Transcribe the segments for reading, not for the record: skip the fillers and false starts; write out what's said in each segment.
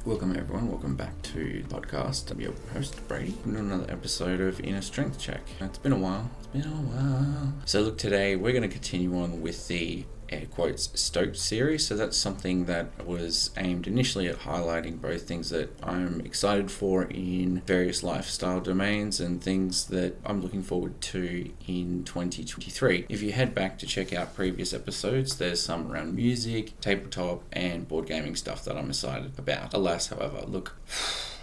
Welcome everyone, welcome back to the podcast. I'm your host, Brady, and another episode of Inner Strength Check. It's been a while. So look, today we're going to continue on with the air quotes Stoked series. So that's something that was aimed initially at highlighting both things that I'm excited for in various lifestyle domains and things that I'm looking forward to in 2023. If you head back to check out previous episodes, there's some around music, tabletop, and board gaming stuff that I'm excited about. Alas, however, look,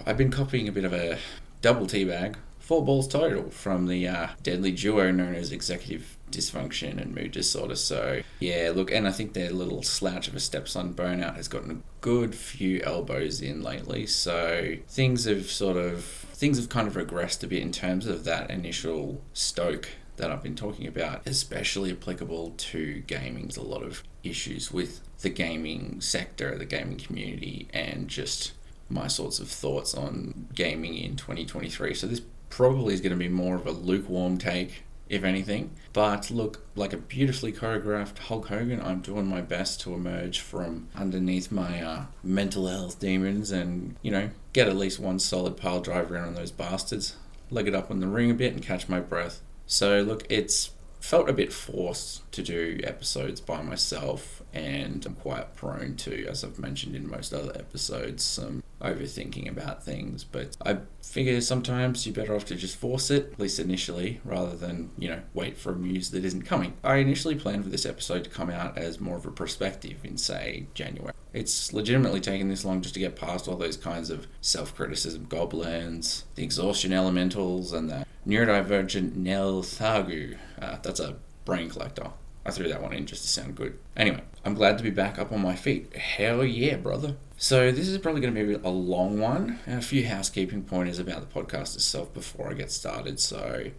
I've been copying a bit of a double teabag, 4 balls total, from the deadly duo known as Executive Dysfunction and Mood Disorder. So yeah, look, and I think their little slouch of a stepson Burnout has gotten a good few elbows in lately. So things have kind of regressed a bit in terms of that initial stoke that I've been talking about, especially applicable to gaming. There's a lot of issues with the gaming sector, the gaming community, and just my sorts of thoughts on gaming in 2023. So this probably is going to be more of a lukewarm take, if anything. But look, like a beautifully choreographed Hulk Hogan, I'm doing my best to emerge from underneath my mental health demons and, get at least one solid pile driver in on those bastards, leg it up on the ring a bit and catch my breath. So look, it's felt a bit forced to do episodes by myself, and I'm quite prone to, as I've mentioned in most other episodes, some overthinking about things. But I figure sometimes you're better off to just force it, at least initially, rather than, wait for a muse that isn't coming. I initially planned for this episode to come out as more of a perspective in, say, January. It's legitimately taken this long just to get past all those kinds of self-criticism goblins, the exhaustion elementals, and the neurodivergent Nel Thagu. That's a brain collector. I threw that one in just to sound good. Anyway, I'm glad to be back up on my feet. Hell yeah, brother. So this is probably going to be a long one, and a few housekeeping pointers about the podcast itself before I get started. So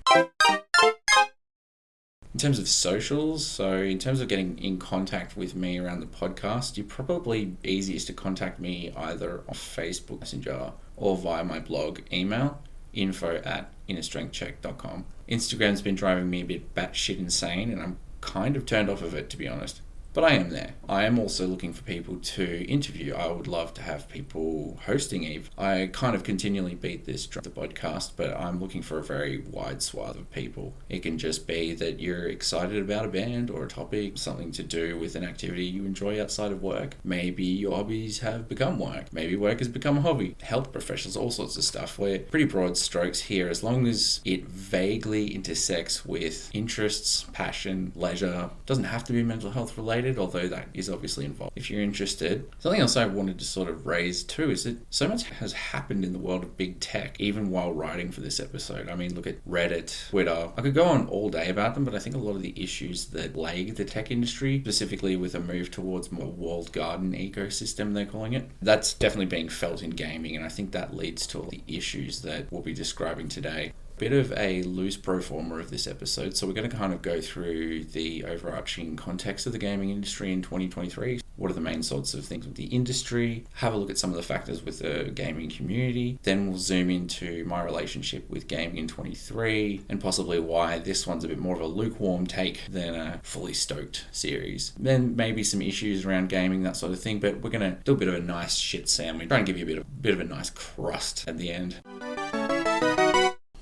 in terms of socials, so in terms of getting in contact with me around the podcast, you're probably easiest to contact me either on Facebook Messenger or via my blog email, info@innerstrengthcheck.com. Instagram's been driving me a bit batshit insane, and I'm kind of turned off of it, to be honest. But I am there. I am also looking for people to interview. I would love to have people hosting Eve. I kind of continually beat this drum, the podcast, but I'm looking for a very wide swath of people. It can just be that you're excited about a band or a topic, something to do with an activity you enjoy outside of work. Maybe your hobbies have become work. Maybe work has become a hobby. Health professionals, all sorts of stuff. We're pretty broad strokes here, as long as it vaguely intersects with interests, passion, leisure. It doesn't have to be mental health related, although that is obviously involved. If you're interested, something else I wanted to sort of raise too is that so much has happened in the world of big tech, even while writing for this episode. I mean, look at Reddit, Twitter. I could go on all day about them, but I think a lot of the issues that plague the tech industry, specifically with a move towards more walled garden ecosystem, they're calling it, that's definitely being felt in gaming, and I think that leads to all the issues that we'll be describing today. Bit of a loose pro forma of this episode, so we're going to kind of go through the overarching context of the gaming industry in 2023. What are the main sorts of things with the industry? Have a look at some of the factors with the gaming community. Then we'll zoom into my relationship with gaming in 23 and possibly why this one's a bit more of a lukewarm take than a fully stoked series. Then maybe some issues around gaming, that sort of thing, but we're going to do a bit of a nice shit sandwich. Try and give you a bit of a nice crust at the end.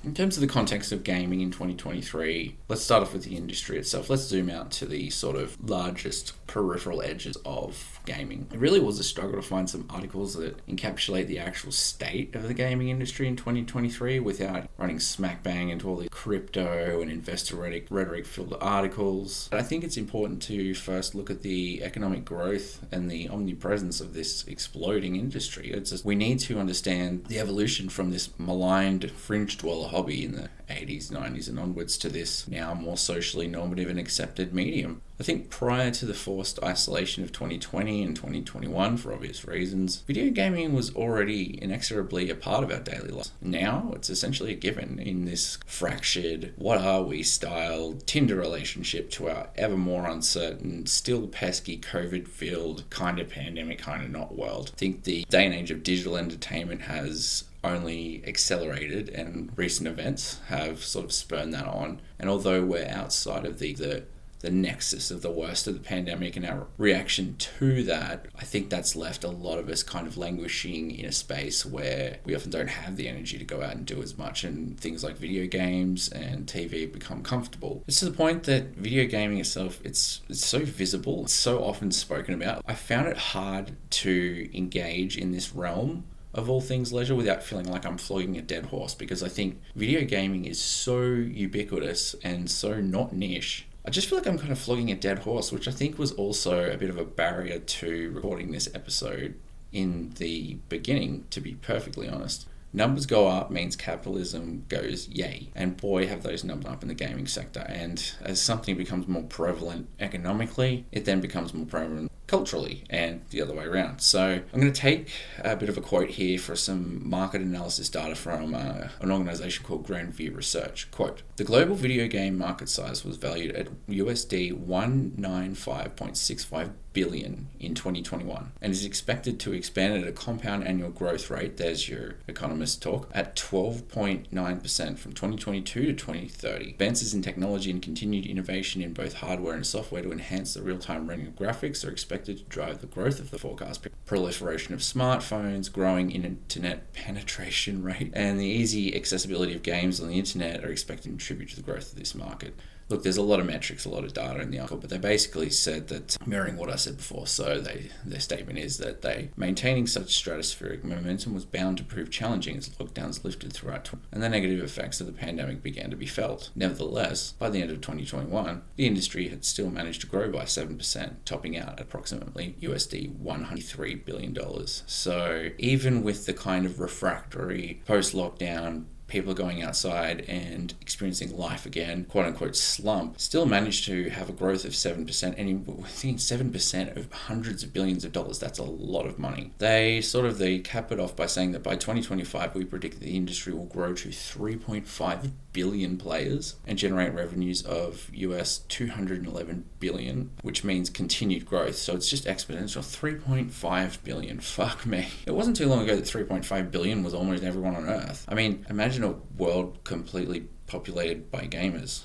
In terms of the context of gaming in 2023, let's start off with the industry itself. Let's zoom out to the sort of largest peripheral edges of gaming. It really was a struggle to find some articles that encapsulate the actual state of the gaming industry in 2023 without running smack bang into all the crypto and investor rhetoric-filled articles. But I think it's important to first look at the economic growth and the omnipresence of this exploding industry. We need to understand the evolution from this maligned fringe dweller hobby in the 80s, 90s and onwards to this now more socially normative and accepted medium. I think prior to the forced isolation of 2020 and 2021 for obvious reasons, video gaming was already inexorably a part of our daily lives. Now it's essentially a given in this fractured, what are we style Tinder relationship to our ever more uncertain, still pesky COVID-filled kind of pandemic, kind of not world. I think the day and age of digital entertainment has only accelerated, and recent events have sort of spurned that on. And although we're outside of the the nexus of the worst of the pandemic and our reaction to that, I think that's left a lot of us kind of languishing in a space where we often don't have the energy to go out and do as much, and things like video games and TV become comfortable. It's to the point that video gaming itself, it's so visible, it's so often spoken about. I found it hard to engage in this realm of all things leisure without feeling like I'm flogging a dead horse, because I think video gaming is so ubiquitous and so not niche. I just feel like I'm kind of flogging a dead horse, which I think was also a bit of a barrier to recording this episode in the beginning, to be perfectly honest. Numbers go up means capitalism goes yay. And boy, have those numbers up in the gaming sector. And as something becomes more prevalent economically, it then becomes more prevalent culturally, and the other way around. So I'm going to take a bit of a quote here for some market analysis data from an organization called Grand View Research. Quote, "The global video game market size was valued at USD 195.65 billion in 2021 and is expected to expand at a compound annual growth rate," there's your economist talk, "at 12.9% from 2022 to 2030. Advances in technology and continued innovation in both hardware and software to enhance the real-time rendering of graphics are expected to drive the growth of the forecast. Proliferation of smartphones, growing internet penetration rate, and the easy accessibility of games on the internet are expected to contribute to the growth of this market." Look, there's a lot of metrics, a lot of data in the article, but they basically said that, mirroring what I said before, so their statement is that maintaining such stratospheric momentum was bound to prove challenging as lockdowns lifted throughout, and the negative effects of the pandemic began to be felt. Nevertheless, by the end of 2021, the industry had still managed to grow by 7%, topping out at approximately USD $103 billion. So even with the kind of refractory post-lockdown, people are going outside and experiencing life again, quote unquote slump, still managed to have a growth of 7%. And I think 7% of hundreds of billions of dollars, that's a lot of money. They cap it off by saying that by 2025, we predict the industry will grow to 3.5 billion players and generate revenues of US 211 billion, which means continued growth. So it's just exponential. 3.5 billion. Fuck me. It wasn't too long ago that 3.5 billion was almost everyone on Earth. I mean, imagine a world completely populated by gamers.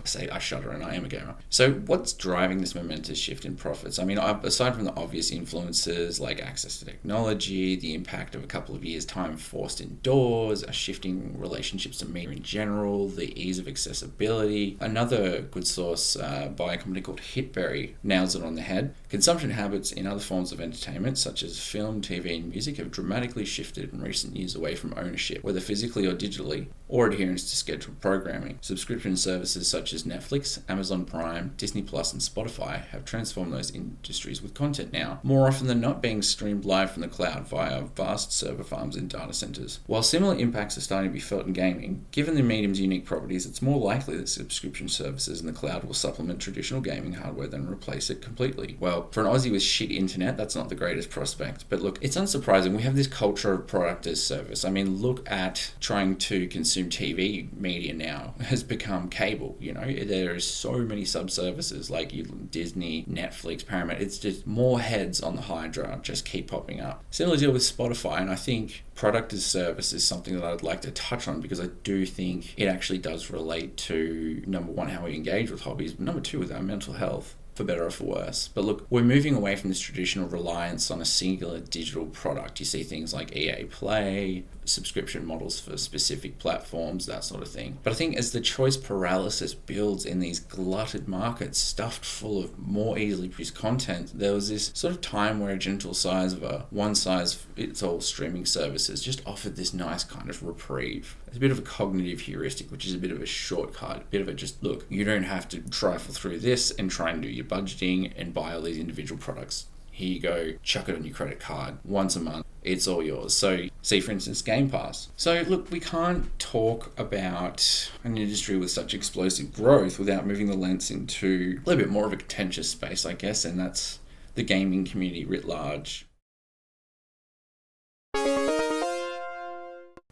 Say I shudder, and I am a gamer. So what's driving this momentous shift in profits? I mean, aside from the obvious influences like access to technology, the impact of a couple of years' time forced indoors, a shifting relationships to media in general, the ease of accessibility, another good source by a company called Hitberry nails it on the head. Consumption habits in other forms of entertainment, such as film, TV, and music, have dramatically shifted in recent years away from ownership, whether physically or digitally, or adherence to scheduled programming. Subscription services such as Netflix, Amazon Prime, Disney Plus, and Spotify have transformed those industries, with content now more often than not being streamed live from the cloud via vast server farms and data centers. While similar impacts are starting to be felt in gaming, given the medium's unique properties, it's more likely that subscription services in the cloud will supplement traditional gaming hardware than replace it completely. Well, for an Aussie with shit internet, that's not the greatest prospect. But look, it's unsurprising. We have this culture of product as service. I mean, look at trying to consume TV media now has become cable. You know, there is so many sub-services like Disney, Netflix, Paramount. It's just more heads on the Hydra just keep popping up. Similar deal with Spotify, and I think product as service is something that I'd like to touch on, because I do think it actually does relate to, number one, how we engage with hobbies, but number two, with our mental health, for better or for worse. But look, we're moving away from this traditional reliance on a singular digital product. You see things like EA Play, subscription models for specific platforms, that sort of thing. But I think as the choice paralysis builds in these glutted markets stuffed full of more easily produced content, there was this sort of time where a gentle size of a one-size-fits-all streaming services just offered this nice kind of reprieve. It's a bit of a cognitive heuristic, which is a bit of a shortcut, a bit of a just, look, you don't have to trifle through this and try and do your budgeting and buy all these individual products. Here you go, chuck it on your credit card once a month, it's all yours. So see, for instance, Game Pass. So look, we can't talk about an industry with such explosive growth without moving the lens into a little bit more of a contentious space, I guess, and that's the gaming community writ large.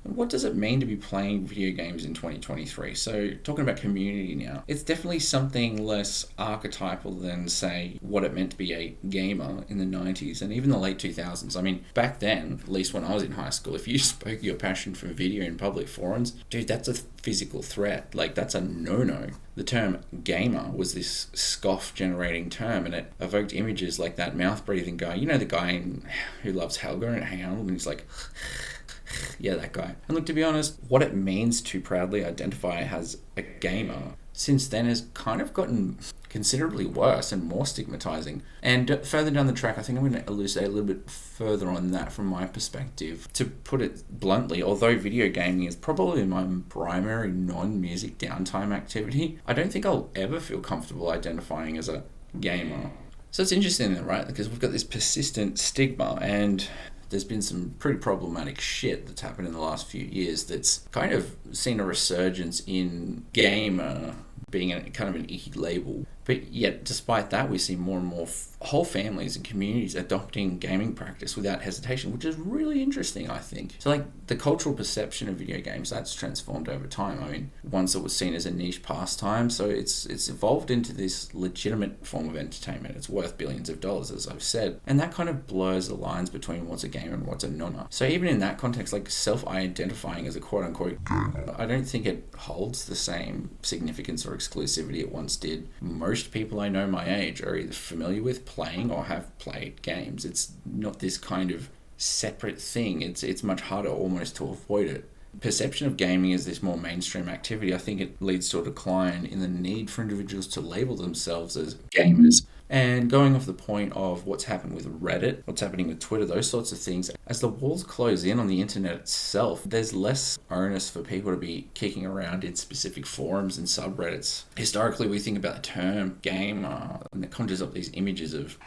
what does it mean to be playing video games in 2023? So talking about community now, it's definitely something less archetypal than, say, what it meant to be a gamer in the 90s and even the late 2000s. I mean, back then, at least when I was in high school, if you spoke your passion for video in public forums, dude, that's a physical threat. Like, that's a no-no. The term gamer was this scoff-generating term, and it evoked images like that mouth-breathing guy. You know the guy who loves Helga and Hound, and he's like... yeah, that guy. And look, to be honest, what it means to proudly identify as a gamer since then has kind of gotten considerably worse and more stigmatizing. And further down the track, I think I'm going to elucidate a little bit further on that from my perspective. To put it bluntly, although video gaming is probably my primary non-music downtime activity, I don't think I'll ever feel comfortable identifying as a gamer. So it's interesting, right? Because we've got this persistent stigma, and there's been some pretty problematic shit that's happened in the last few years that's kind of seen a resurgence in gamer being kind of an icky label. But yet, despite that, we see more and more whole families and communities adopting gaming practice without hesitation, which is really interesting, I think. So, like, the cultural perception of video games, that's transformed over time. I mean, once it was seen as a niche pastime, so it's evolved into this legitimate form of entertainment. It's worth billions of dollars, as I've said. And that kind of blurs the lines between what's a gamer and what's a nonna. So even in that context, like, self-identifying as a quote-unquote gamer, I don't think it holds the same significance or exclusivity it once did. Most people I know my age are either familiar with playing or have played games. It's not this kind of separate thing. It's much harder almost to avoid it. Perception of gaming as this more mainstream activity, I think it leads to a decline in the need for individuals to label themselves as gamers. And going off the point of what's happened with Reddit, what's happening with Twitter, those sorts of things, as the walls close in on the internet itself, there's less onus for people to be kicking around in specific forums and subreddits. Historically, we think about the term gamer, and it conjures up these images of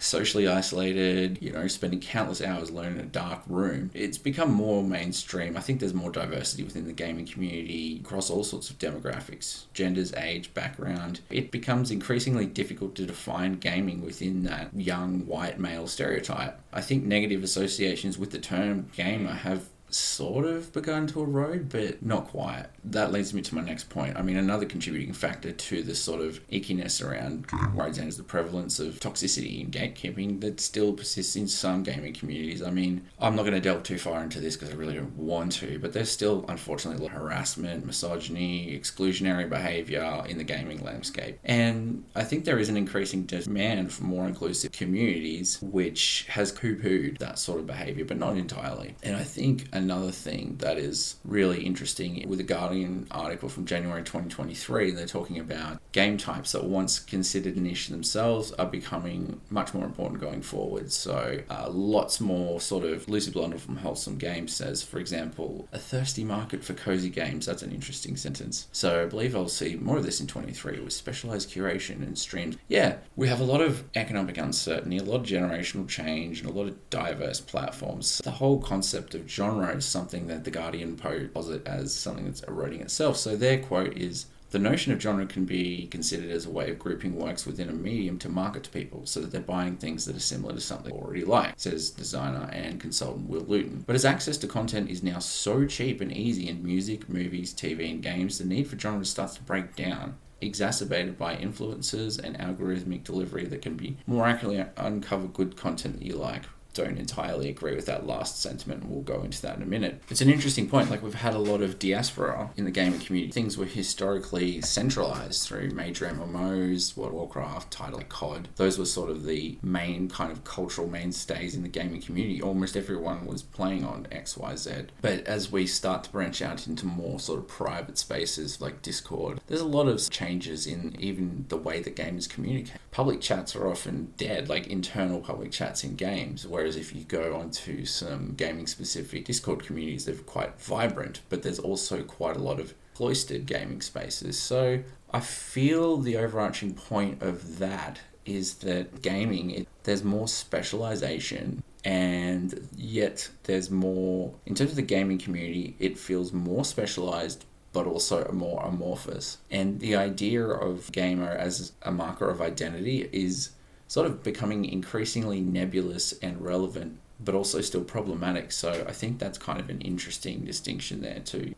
socially isolated, spending countless hours alone in a dark room. It's become more mainstream. I think there's more diversity within the gaming community across all sorts of demographics, genders, age, background. It becomes increasingly difficult to define gaming within that young white male stereotype. I think negative associations with the term gamer have sort of begun to erode, but not quite. That leads me to my next point. I mean, another contributing factor to this sort of ickiness around rides is the prevalence of toxicity and gatekeeping that still persists in some gaming communities. I mean, I'm not going to delve too far into this because I really don't want to, but there's still, unfortunately, a lot of harassment, misogyny, exclusionary behavior in the gaming landscape. And I think there is an increasing demand for more inclusive communities, which has poo-pooed that sort of behavior, but not entirely. And I think another thing that is really interesting with the Guardian article from January 2023, they're talking about game types that once considered niche themselves are becoming much more important going forward. So lots more sort of Lucy Blondell from Wholesome Games says, for example, a thirsty market for cozy games. That's an interesting sentence. So I believe I'll see more of this in 23 with specialized curation and streams. Yeah, we have a lot of economic uncertainty, a lot of generational change, and a lot of diverse platforms. The whole concept of genre is something that the Guardian posit as something that's eroding itself. So their quote is, the notion of genre can be considered as a way of grouping works within a medium to market to people so that they're buying things that are similar to something they already like, says designer and consultant Will Luton. But as access to content is now so cheap and easy in music, movies, TV and games, the need for genre starts to break down, exacerbated by influencers and algorithmic delivery that can be more accurately uncover good content that you like. Don't entirely agree with that last sentiment, and we'll go into that in a minute. It's an interesting point. Like, we've had a lot of diaspora in the gaming community. Things were historically centralized through major MMOs, World of Warcraft, title like COD. Those were sort of the main kind of cultural mainstays in the gaming community. Almost everyone was playing on XYZ. But as we start to branch out into more sort of private spaces like Discord, there's a lot of changes in even the way that gamers communicate. Public chats are often dead, like internal public chats in games, whereas if you go onto some gaming-specific Discord communities, they're quite vibrant, but there's also quite a lot of cloistered gaming spaces. So I feel the overarching point of that is that gaming, there's more specialization, and yet there's more, in terms of the gaming community, it feels more specialized but also more amorphous. And the idea of gamer as a marker of identity is sort of becoming increasingly nebulous and relevant but also still problematic. So I think that's kind of an interesting distinction there too.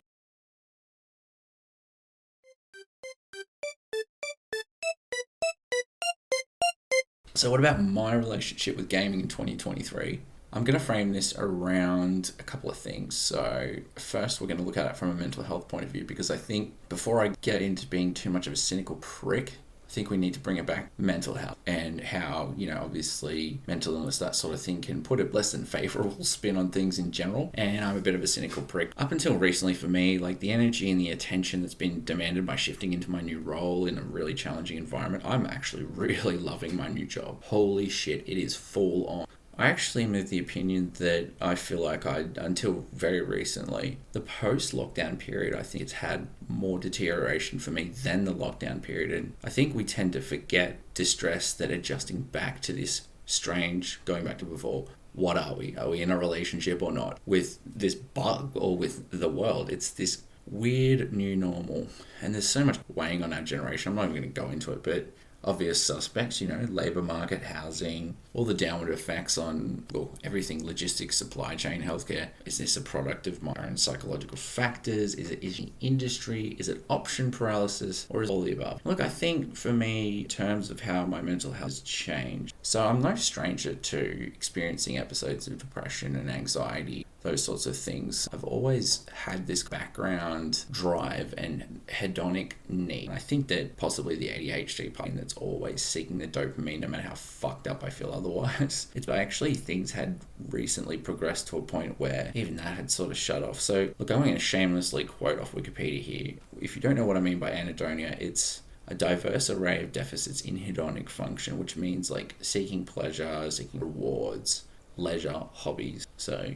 So what about my relationship with gaming in 2023? I'm going to frame this around a couple of things. So first, we're going to look at it from a mental health point of view, because I think before I get into being too much of a cynical prick, I think we need to bring it back mental health and how, obviously mental illness, that sort of thing, can put a less than favorable spin on things in general. And I'm a bit of a cynical prick. Up until recently for me, like the energy and the attention that's been demanded by shifting into my new role in a really challenging environment, I'm actually really loving my new job. Holy shit, it is full on. I actually am of the opinion that I feel like until very recently, the post-lockdown period, I think it's had more deterioration for me than the lockdown period. And I think we tend to forget, distress, that adjusting back to this strange, going back to before, what are we? Are we in a relationship or not? With this bug or with the world? It's this weird new normal. And there's so much weighing on our generation. I'm not even going to go into it, but obvious suspects, labour market, housing, all the downward effects on everything, logistics, supply chain, healthcare. Is this a product of my own psychological factors? Is it industry? Is it option paralysis? Or is it all the above? Look, I think for me, in terms of how my mental health has changed, so I'm no stranger to experiencing episodes of depression and anxiety, those sorts of things. I've always had this background drive and hedonic need. I think that possibly the ADHD part that's always seeking the dopamine, no matter how fucked up I feel otherwise. It's actually things had recently progressed to a point where even that had sort of shut off. So look, I'm going to shamelessly quote off Wikipedia here. If you don't know what I mean by anhedonia, it's a diverse array of deficits in hedonic function, which means like seeking pleasure, seeking rewards, leisure, hobbies. So,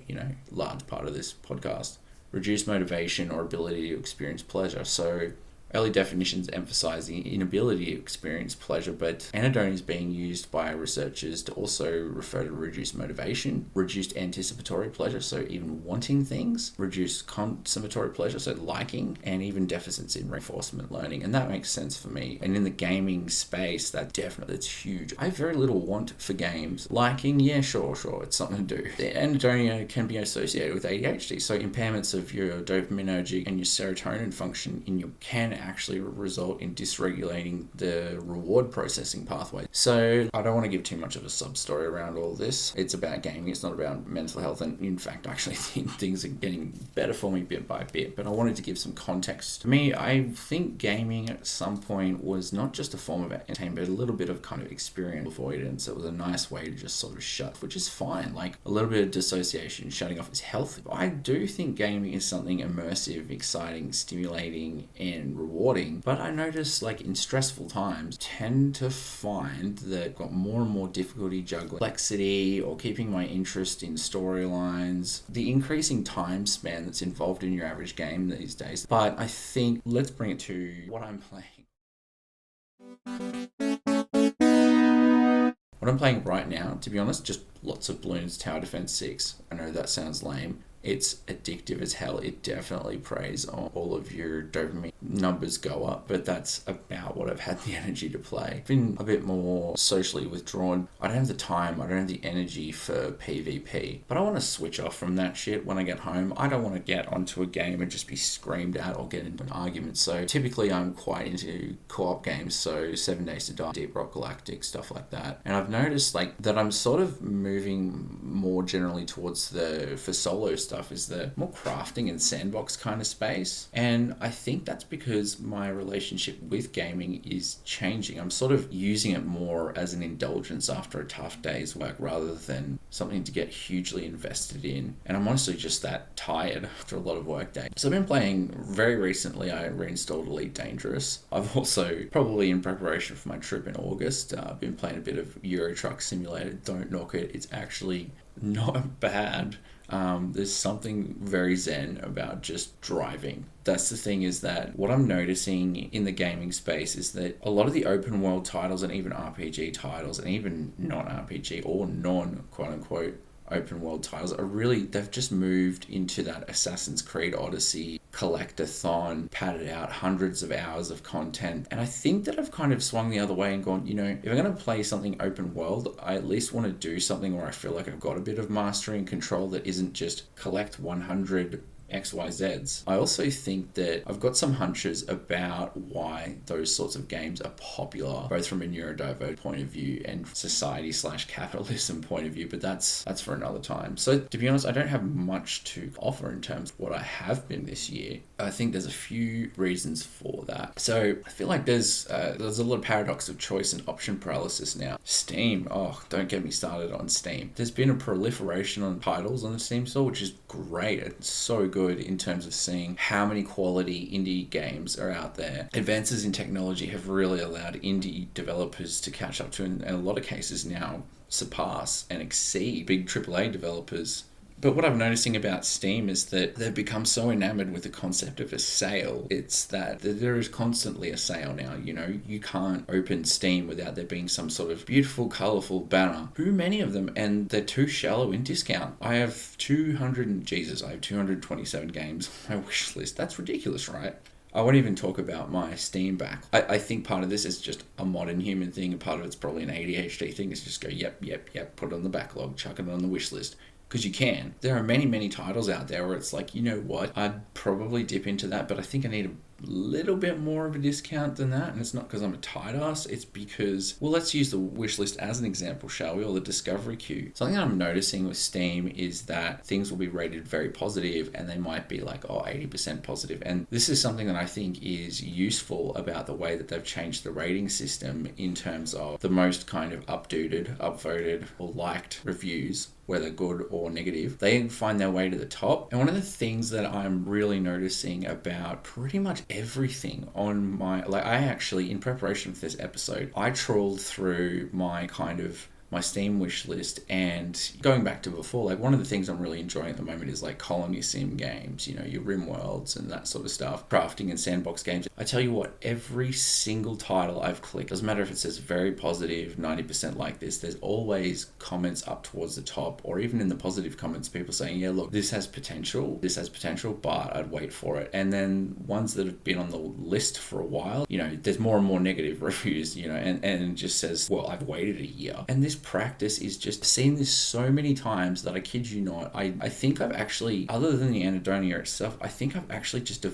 large part of this podcast. Reduced motivation or ability to experience pleasure. So early definitions emphasize the inability to experience pleasure, but anhedonia is being used by researchers to also refer to reduced motivation, reduced anticipatory pleasure, so even wanting things, reduced consummatory pleasure, so liking, and even deficits in reinforcement learning. And that makes sense for me. And in the gaming space, that's huge. I have very little want for games. Liking, yeah, sure, it's something to do. The anhedonia can be associated with ADHD, so impairments of your dopaminergic and your serotonin function can actually result in dysregulating the reward processing pathway. So I don't want to give too much of a sub-story around all this. It's about gaming, it's not about mental health, and in fact I actually think things are getting better for me bit by bit, but I wanted to give some context. To me, I think gaming at some point was not just a form of entertainment, but a little bit of kind of experience avoidance. It was a nice way to just sort of shut, which is fine. Like a little bit of dissociation, shutting off is healthy. But I do think gaming is something immersive, exciting, stimulating, and rewarding, but I notice like in stressful times tend to find that I've got more and more difficulty juggling complexity or keeping my interest in storylines, the increasing time span that's involved in your average game these days. But I think let's bring it to what I'm playing. What I'm playing right now, to be honest, just lots of Bloons Tower Defense 6. I know that sounds lame. It's addictive as hell. It definitely preys on all of your dopamine numbers go up, but that's about what I've had the energy to play. I've been a bit more socially withdrawn. I don't have the time, I don't have the energy for PvP, but I want to switch off from that shit when I get home. I don't want to get onto a game and just be screamed at or get into an argument. So typically I'm quite into co-op games, so 7 Days to Die, Deep Rock Galactic, stuff like that. And I've noticed like that I'm sort of moving more generally towards for solo stuff is the more crafting and sandbox kind of space. And I think that's because my relationship with gaming is changing. I'm sort of using it more as an indulgence after a tough day's work rather than something to get hugely invested in. And I'm honestly just that tired after a lot of work day. So I've been playing very recently. I reinstalled Elite Dangerous. I've also, probably in preparation for my trip in August, been playing a bit of Euro Truck Simulator. Don't knock it. It's actually not bad. There's something very zen about just driving. That's the thing, is that what I'm noticing in the gaming space is that a lot of the open world titles and even RPG titles and even non-RPG or non quote unquote open world titles are really, they've just moved into that Assassin's Creed Odyssey collectathon, padded out hundreds of hours of content. And I think that I've kind of swung the other way and gone, if I'm going to play something open world, I at least want to do something where I feel like I've got a bit of mastery and control that isn't just collect 100 XYZs. I also think that I've got some hunches about why those sorts of games are popular, both from a neurodivergent point of view and society/capitalism point of view, but that's for another time. So to be honest, I don't have much to offer in terms of what I have been this year. I think there's a few reasons for that. So I feel like there's a lot of paradox of choice and option paralysis now. Steam, don't get me started on Steam. There's been a proliferation on titles on the Steam store, which is great. It's so good in terms of seeing how many quality indie games are out there. Advances in technology have really allowed indie developers to catch up to, and in a lot of cases now surpass and exceed big AAA developers. But what I'm noticing about Steam is that they've become so enamored with the concept of a sale. It's that there is constantly a sale now. You can't open Steam without there being some sort of beautiful, colourful banner. Too many of them, and they're too shallow in discount. I have 227 games on my wish list. That's ridiculous, right? I won't even talk about my Steam back. I think part of this is just a modern human thing, and part of it's probably an ADHD thing. It's just go, yep, put it on the backlog, chuck it on the wish list. Because you can. There are many, many titles out there where it's like, you know what, I'd probably dip into that, but I think I need a little bit more of a discount than that. And it's not because I'm a tight ass, it's because, well, let's use the wish list as an example, shall we? Or the discovery queue. Something I'm noticing with Steam is that things will be rated very positive and they might be like, 80% positive. And this is something that I think is useful about the way that they've changed the rating system in terms of the most kind of upvoted or liked reviews, whether good or negative, they find their way to the top. And one of the things that I'm really noticing about pretty much everything on my, I actually, in preparation for this episode, I trawled through my Steam wish list, and going back to before, one of the things I'm really enjoying at the moment is colony sim games, your RimWorlds and that sort of stuff, crafting and sandbox games. I tell you what, every single title I've clicked, doesn't matter if it says very positive, 90% like this, there's always comments up towards the top, or even in the positive comments, people saying, yeah, look, this has potential, but I'd wait for it. And then ones that have been on the list for a while, there's more and more negative reviews, and it just says, well, I've waited a year. And this practice is just seen this so many times that I kid you not, I think I've actually, other than the anhedonia itself, I think I've actually just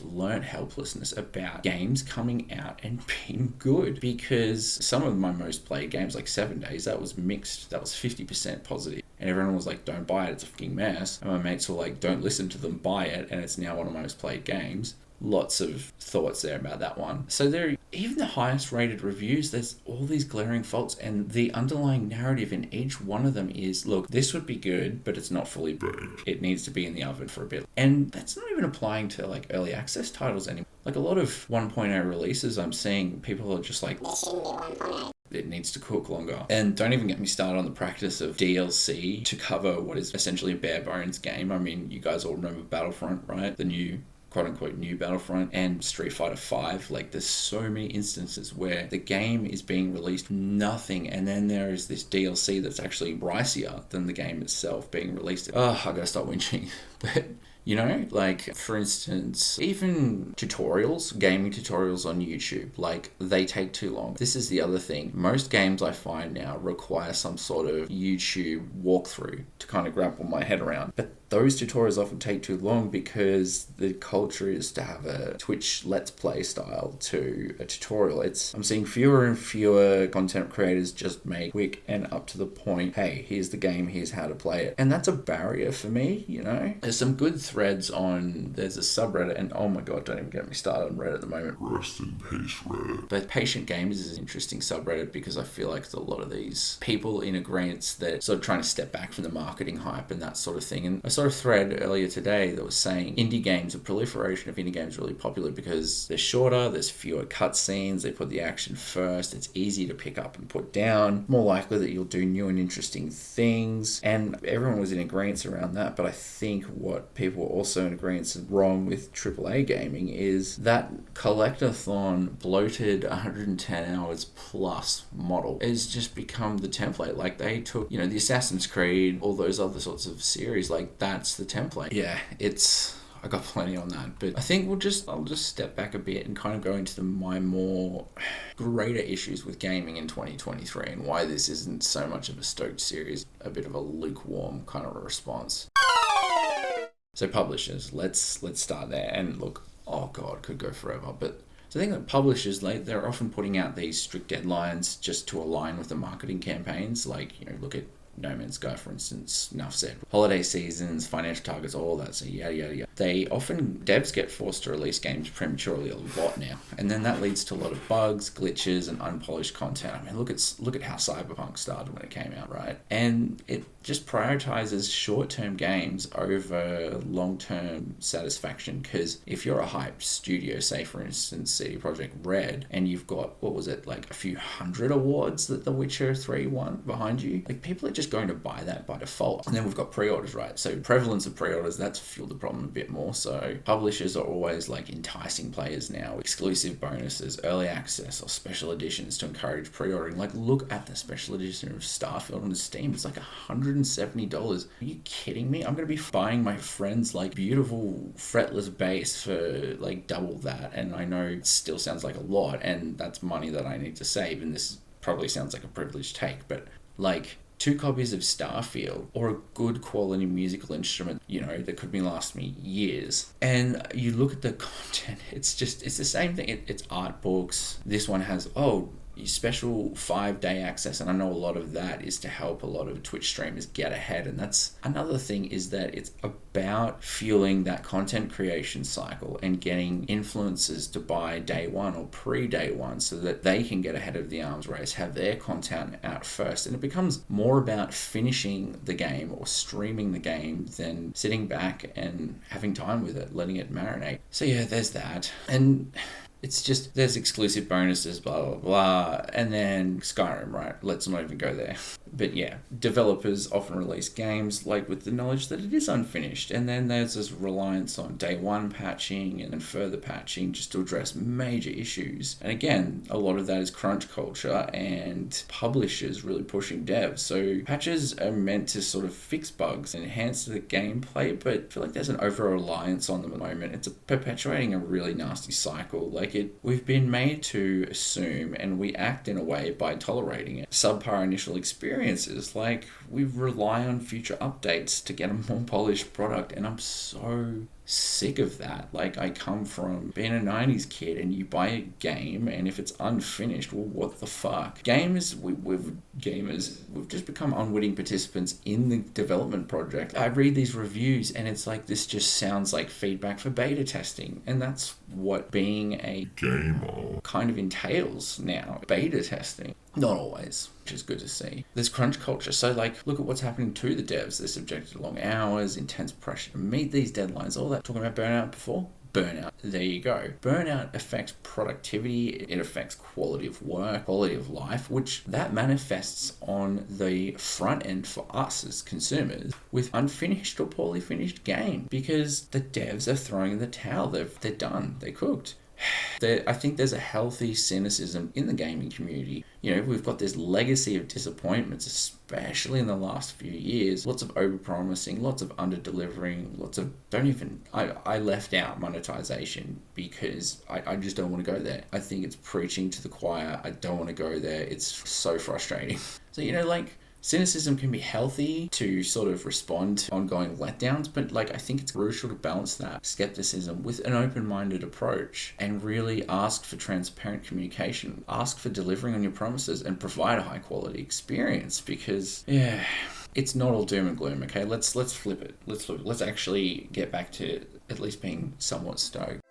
learned helplessness about games coming out and being good, because some of my most played games, like 7 Days, that was mixed, that was 50% positive. And everyone was like, don't buy it, it's a fucking mess. And my mates were like, don't listen to them, buy it, and it's now one of my most played games. Lots of thoughts there about that one. So there, even the highest rated reviews, there's all these glaring faults, and the underlying narrative in each one of them is, look, this would be good, but it's not fully baked. It needs to be in the oven for a bit. And that's not even applying to early access titles anymore. A lot of 1.0 releases, I'm seeing people are just like, this shouldn't be 1.0. It needs to cook longer. And don't even get me started on the practice of DLC to cover what is essentially a bare bones game. I mean, you guys all remember Battlefront, right? The new quote-unquote new Battlefront and Street Fighter V. There's so many instances where the game is being released nothing, and then there is this DLC that's actually pricier than the game itself being released. I gotta stop whinging. But for instance, even tutorials, gaming tutorials on YouTube, they take too long. This is the other thing. Most games I find now require some sort of YouTube walkthrough to kind of grapple my head around. But those tutorials often take too long because the culture is to have a Twitch Let's Play style to a tutorial. I'm seeing fewer and fewer content creators just make quick and up to the point, hey, here's the game, here's how to play it. And that's a barrier for me, There's some good threads there's a subreddit, and oh my god, don't even get me started on Reddit at the moment. Rest in peace, Reddit. But Patient Gamers is an interesting subreddit because I feel like there's a lot of these people in agreement that sort of trying to step back from the marketing hype and that sort of thing. And I saw saw a thread earlier today that was saying the proliferation of indie games are really popular because they're shorter, there's fewer cutscenes, they put the action first, it's easy to pick up and put down, more likely that you'll do new and interesting things, and everyone was in agreement around that. But I think what people were also in agreement wrong with AAA gaming is that collectathon bloated 110 hours plus model has just become the template. Like they took, the Assassin's Creed, all those other sorts of series, like that's the template. Yeah, I got plenty on that, but I think I'll just step back a bit and kind of go into my more greater issues with gaming in 2023 and why this isn't so much of a Stoked series, a bit of a lukewarm kind of a response. So publishers, let's start there. And look, oh God, could go forever, but so I think that publishers, they're often putting out these strict deadlines just to align with the marketing campaigns. Like, look at No Man's Sky, for instance, enough said. Holiday seasons, financial targets, all that, so yada, yada, yada. Devs get forced to release games prematurely a lot now. And then that leads to a lot of bugs, glitches, and unpolished content. I mean, look at how Cyberpunk started when it came out, right? And it just prioritizes short-term games over long-term satisfaction, because if you're a hyped studio, say for instance CD Projekt Red, and you've got, a few hundred awards that The Witcher 3 won behind you, people are just going to buy that by default. And then we've got pre-orders, right? So prevalence of pre-orders, that's fueled the problem a bit more. So publishers are always enticing players now, exclusive bonuses, early access, or special editions to encourage pre-ordering. Look at the special edition of Starfield on Steam. It's $170. Are you kidding me? I'm going to be buying my friend's beautiful fretless bass for double that. And I know it still sounds like a lot, and that's money that I need to save. And this probably sounds like a privileged take, but 2 copies of Starfield, or a good quality musical instrument, that could last me years. And you look at the content, it's the same thing. It's art books. This one has, special 5-day access, and I know a lot of that is to help a lot of Twitch streamers get ahead. And that's another thing, is that it's about fueling that content creation cycle and getting influencers to buy day one or pre-day one so that they can get ahead of the arms race, have their content out first. And it becomes more about finishing the game or streaming the game than sitting back and having time with it, letting it marinate. So yeah, there's that. And it's just, there's exclusive bonuses, blah, blah, blah. And then Skyrim, right? Let's not even go there. But yeah, developers often release games with the knowledge that it is unfinished. And then there's this reliance on day one patching and then further patching just to address major issues. And again, a lot of that is crunch culture and publishers really pushing devs. So patches are meant to sort of fix bugs and enhance the gameplay, but I feel like there's an over-reliance on them at the moment. It's perpetuating a really nasty cycle. We've been made to assume, and we act in a way by tolerating it. Subpar initial experiences, we rely on future updates to get a more polished product, and I'm so sick of that. I come from being a 90s kid, and you buy a game, and if it's unfinished, well, what the fuck? We've just become unwitting participants in the development project. I read these reviews, and it's this just sounds like feedback for beta testing, and that's what being a gamer kind of entails now. Beta testing. Not always, which is good to see. There's crunch culture. So look at what's happening to the devs. They're subjected to long hours, intense pressure to meet these deadlines, all that. Talking about burnout before? Burnout. There you go. Burnout affects productivity. It affects quality of work, quality of life, which that manifests on the front end for us as consumers with unfinished or poorly finished game, because the devs are throwing in the towel. They're done. They're cooked. I think there's a healthy cynicism in the gaming community. We've got this legacy of disappointments, especially in the last few years. Lots of over-promising, lots of under-delivering, lots of I left out monetization because I just don't want to go there. I think it's preaching to the choir. I don't want to go there. It's so frustrating. So, cynicism can be healthy to sort of respond to ongoing letdowns, but I think it's crucial to balance that skepticism with an open-minded approach and really ask for transparent communication, ask for delivering on your promises, and provide a high-quality experience, because it's not all doom and gloom. Okay, let's flip it. Let's actually get back to at least being somewhat stoked.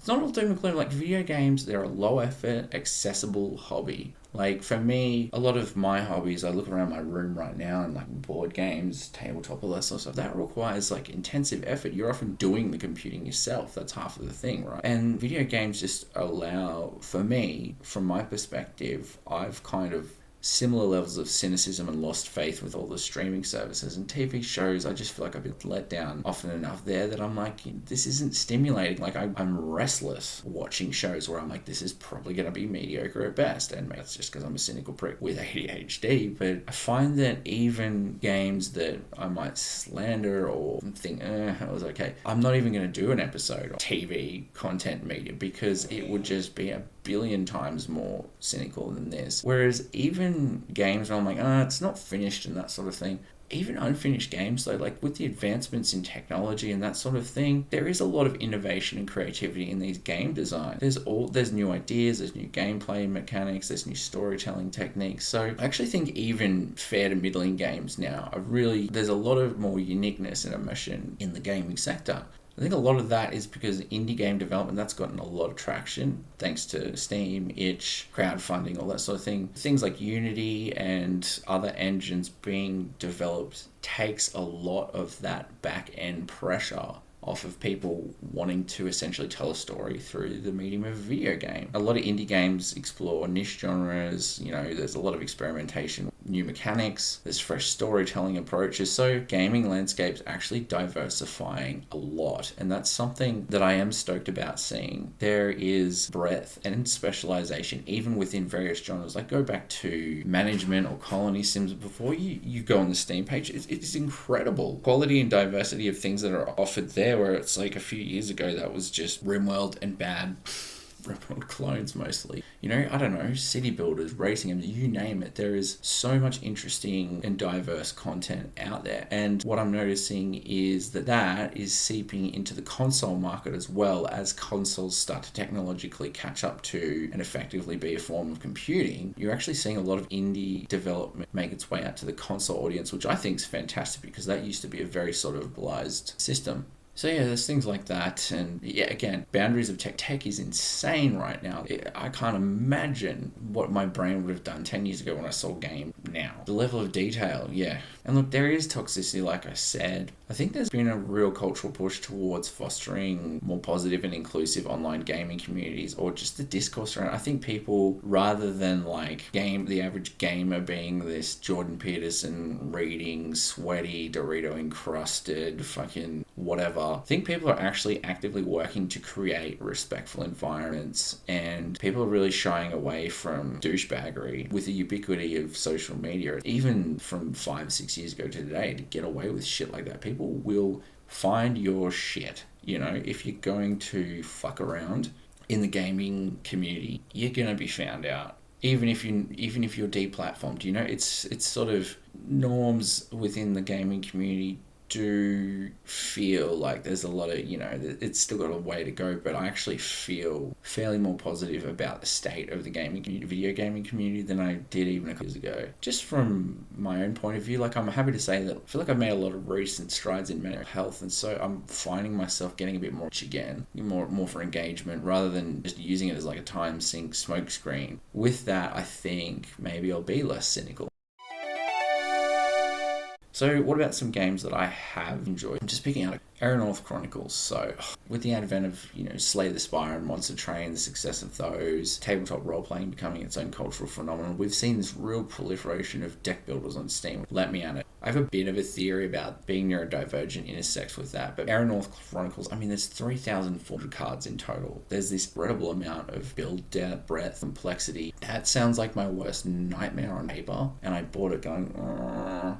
not all doom and gloom. Like, video games, they're a low effort, accessible hobby. Like, for me, a lot of my hobbies, I look around my room right now and, like, board games, tabletop, all that sort of stuff, that requires, like, intensive effort. You're often doing the computing yourself. That's half of the thing, right? And video games just allow, for me, from my perspective, I've kind of similar levels of cynicism and lost faith with all the streaming services and TV shows. I just feel like I've been let down often enough there that I'm like, this isn't stimulating. Like, I'm restless watching shows where I'm like, this is probably going to be mediocre at best. And that's just because I'm a cynical prick with ADHD. But I find that even games that I might slander or think, it was okay, I'm not even going to do an episode of TV content media because it would just be a billion times more cynical than this. Whereas even games where I'm like, it's not finished and that sort of thing, even unfinished games though, like with the advancements in technology and that sort of thing, there is a lot of innovation and creativity in these game design. There's new ideas, there's new gameplay mechanics, there's new storytelling techniques. So I actually think even fair to middling games now there's a lot of more uniqueness and immersion in the gaming sector. I think a lot of that is because indie game development, that's gotten a lot of traction thanks to Steam, itch, crowdfunding, all that sort of thing. Things like Unity and other engines being developed takes a lot of that back-end pressure off of people wanting to essentially tell a story through the medium of a video game. A lot of indie games explore niche genres, there's a lot of experimentation, new mechanics, there's fresh storytelling approaches. So gaming landscape's actually diversifying a lot, and that's something that I am stoked about seeing. There is breadth and specialization even within various genres. Like, go back to management or colony sims before you go on the Steam page, it's incredible. Quality and diversity of things that are offered there, where it's like a few years ago that was just RimWorld and bad RimWorld clones mostly. I don't know, city builders, racing games, you name it. There is so much interesting and diverse content out there. And what I'm noticing is that is seeping into the console market as well, as consoles start to technologically catch up to and effectively be a form of computing. You're actually seeing a lot of indie development make its way out to the console audience, which I think is fantastic because that used to be a very sort of globalized system. So yeah, there's things like that. And yeah, again, boundaries of tech. Tech is insane right now. I can't imagine what my brain would have done 10 years ago when I saw game now. The level of detail, yeah. And look, there is toxicity, like I said. I think there's been a real cultural push towards fostering more positive and inclusive online gaming communities, or just the discourse around it. I think people, rather than the average gamer being this Jordan Peterson reading, sweaty, Dorito encrusted, fucking whatever, I think people are actually actively working to create respectful environments, and people are really shying away from douchebaggery with the ubiquity of social media. Even from 5-6 years ago to today, to get away with shit like that, people will find your shit. If you're going to fuck around in the gaming community, you're gonna be found out. Even if you're deplatformed, it's sort of norms within the gaming community do feel like there's a lot of, it's still got a way to go, but I actually feel fairly more positive about the state of the video gaming community than I did even a couple years ago. Just from my own point of view, I'm happy to say that I feel like I've made a lot of recent strides in mental health, and so I'm finding myself getting a bit more again, more for engagement rather than just using it as like a time sink smokescreen. With that, I think maybe I'll be less cynical. So what about some games that I have enjoyed? I'm just picking out Erranorth Chronicles. So with the advent of, Slay the Spire and Monster Train, the success of those, tabletop role-playing becoming its own cultural phenomenon, we've seen this real proliferation of deck builders on Steam. Let me at it. I have a bit of a theory about being neurodivergent intersects with that, but Erranorth Chronicles, there's 3,400 cards in total. There's this incredible amount of build depth, breadth, complexity. That sounds like my worst nightmare on paper, and I bought it going,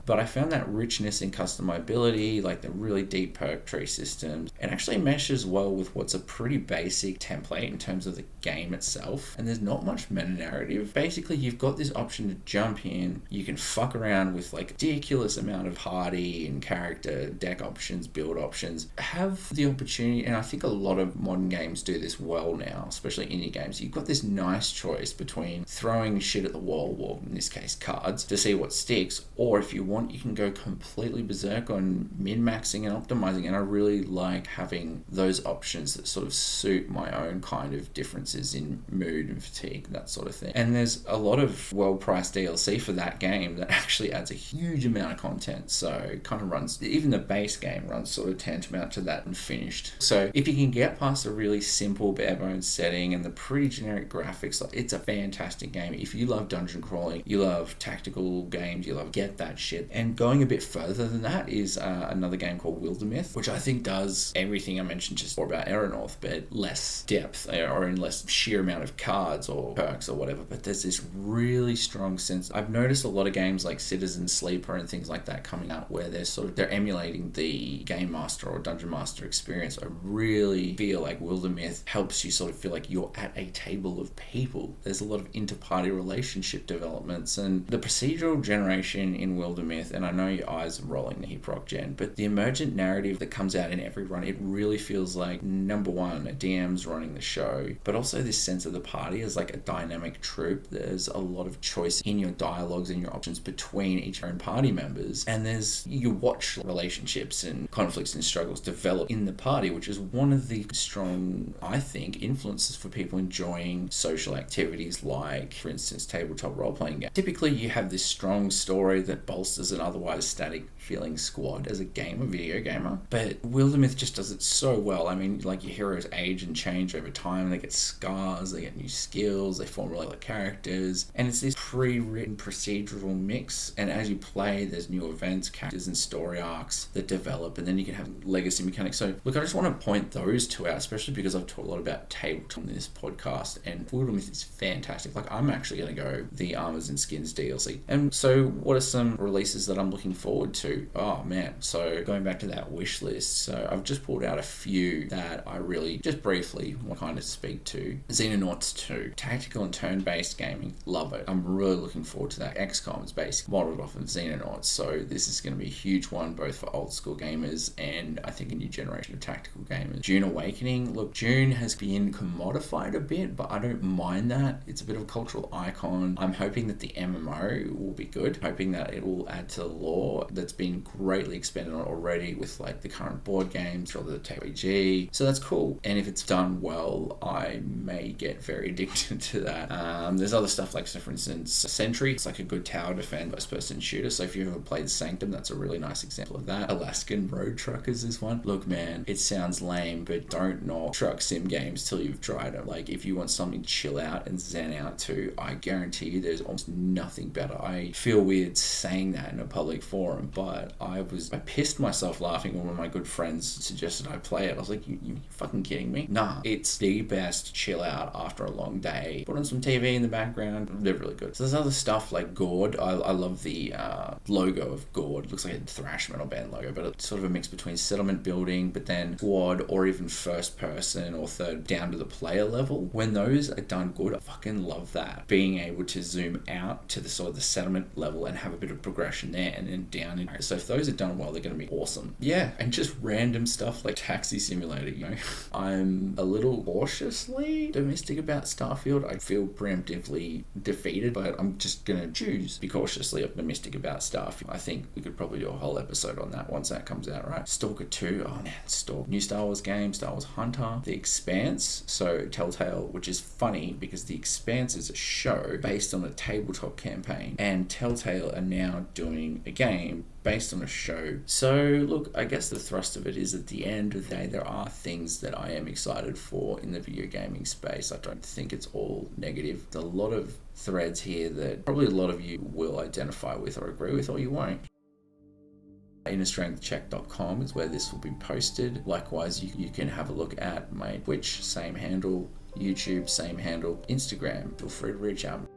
but I found that richness in customizability, like the really deep perk tree systems, it actually meshes well with what's a pretty basic template in terms of the game itself, and there's not much meta narrative. Basically, you've got this option to jump in, you can fuck around with ridiculous amount of party and character deck options, build options, have the opportunity, and I think a lot of modern games do this well now, especially indie games. You've got this nice choice between throwing shit at the wall, or in this case cards, to see what sticks, or if you want, you can go completely berserk on min-maxing and optimizing, and I I really like having those options that sort of suit my own kind of differences in mood and fatigue, that sort of thing. And there's a lot of well-priced DLC for that game that actually adds a huge amount of content, so it kind of runs, even the base game runs sort of tantamount to that and finished. So if you can get past a really simple bare bones setting and the pretty generic graphics, like, it's a fantastic game. If you love dungeon crawling, you love tactical games, you love get that shit. And going a bit further than that is another game called Wildermyth, which I think does everything I mentioned just about Erranorth, but less depth or in less sheer amount of cards or perks or whatever. But there's this really strong sense. I've noticed a lot of games like Citizen Sleeper and things like that coming out where they're emulating the Game Master or Dungeon Master experience. I really feel like Wildermyth helps you sort of feel like you're at a table of people. There's a lot of inter-party relationship developments, and the procedural generation in Wildermyth, and I know your eyes are rolling the hip rock gen, but the emergent narrative that comes out in every run, it really feels like, number one, a DM's running the show, but also this sense of the party as like a dynamic troupe. There's a lot of choice in your dialogues and your options between each own party members, and you watch relationships and conflicts and struggles develop in the party, which is one of the strong, I think, influences for people enjoying social activities like, for instance, tabletop role-playing games. Typically you have this strong story that bolsters an otherwise static feeling squad as a video gamer, but Wildermyth just does it so well. I mean, like, your heroes age and change over time, they get scars, they get new skills, they form really like characters, and it's this pre-written procedural mix, and as you play there's new events, characters and story arcs that develop, and then you can have legacy mechanics. So look, I just want to point those two out, especially because I've talked a lot about tabletop in this podcast, and Wildermyth is fantastic. Like, I'm actually going to go the Armors and Skins DLC. And so what are some releases that I'm looking forward to? Oh man, so going back to that wish list, so I've just pulled out a few that I really just briefly want to kind of speak to. Xenonauts 2, tactical and turn-based gaming, love it. I'm really looking forward to that. XCOM is basically modeled off of Xenonauts, so this is going to be a huge one both for old school gamers and I think a new generation of tactical gamers. Dune Awakening, look, Dune has been commodified a bit, but I don't mind that. It's a bit of a cultural icon. I'm hoping that the MMO will be good, hoping that it will add to the lore that's been greatly expanded on already with like the current board games or the TRPG, so that's cool. And if it's done well, I may get very addicted to that. There's other stuff like, so for instance, Sentry, it's like a good tower defense first person shooter, so if you've ever played Sanctum, that's a really nice example of that. Alaskan Road Truckers is one. Look man, it sounds lame, but don't knock truck sim games till you've tried them. Like, if you want something chill out and zen out to, I guarantee you there's almost nothing better. I feel weird saying that in a public forum, but I pissed myself laughing when one of my good friends suggested I play it. I was like, you fucking kidding me? Nah, it's the best chill out after a long day. Put on some TV in the background, they're really good. So there's other stuff like Gord. I love the logo of Gord. It looks like a thrash metal band logo, but it's sort of a mix between settlement building, but then squad or even first person or third down to the player level. When those are done good, I fucking love that. Being able to zoom out to the sort of the settlement level and have a bit of progression there and then down in. So if those are done well, they're going to be awesome. Yeah, and just random stuff like Taxi Simulator, you know. I'm a little cautiously domestic about Starfield. I feel preemptively defeated, but I'm just going to choose to be cautiously optimistic about Starfield. I think we could probably do a whole episode on that once that comes out, right? Stalker 2, oh man, Stalker. New Star Wars game, Star Wars Hunter. The Expanse, so Telltale, which is funny because The Expanse is a show based on a tabletop campaign, and Telltale are now doing a game based on a show. So look, I guess the thrust of it is at the end of the day, there are things that I am excited for in the video gaming space. I don't think it's all negative. There's a lot of threads here that probably a lot of you will identify with or agree with, or you won't. InnerStrengthCheck.com is where this will be posted. Likewise, you can have a look at my Twitch, same handle, YouTube, same handle, Instagram. Feel free to reach out.